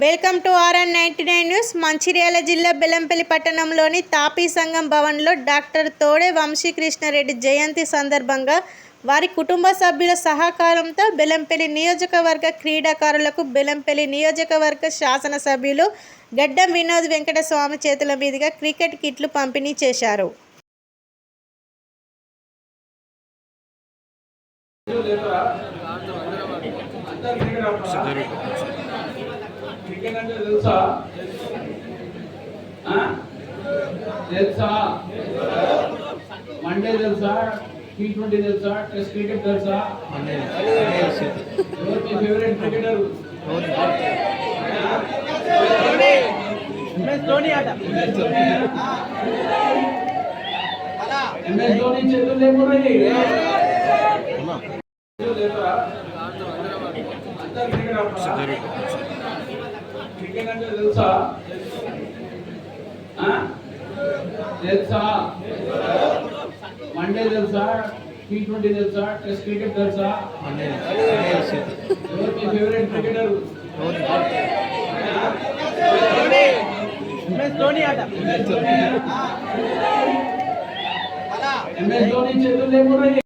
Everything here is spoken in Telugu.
Welcome to RN99 news. Mancherial జిల్లా బెల్లంపల్లి పట్టణంలోని తాపీ సంఘం భవన్లో డాక్టర్ తోడే వంశీకృష్ణారెడ్డి జయంతి సందర్భంగా వారి కుటుంబ సభ్యుల సహకారంతో బెల్లంపల్లి నియోజకవర్గ క్రీడాకారులకు బెల్లంపల్లి నియోజకవర్గ శాసనసభ్యులు గడ్డం వినోద్ వెంకటస్వామి చేతుల మీదుగా క్రికెట్ కిట్లు పంపిణీ చేశారు. క్రికెట్ అంటే తెలుసా? తెలుసా? వన్డే తెలుసా? T20 తెలుసా? టెస్ట్ క్రికెట్ తెలుసా? ఎవరు మీ ఫేవరెట్ క్రికెటర్? MS ధోని చేతులు లేకున్నాయి. క్రికెట్ అంటే తెలుసా? తెలుసా? వన్డే తెలుసా? T20 తెలుసా? టెస్ట్ క్రికెట్ తెలుసా? ఎవరు మీ ఫేవరెట్ క్రికెటర్? MS ధోని చేతులు లేకున్నాయి.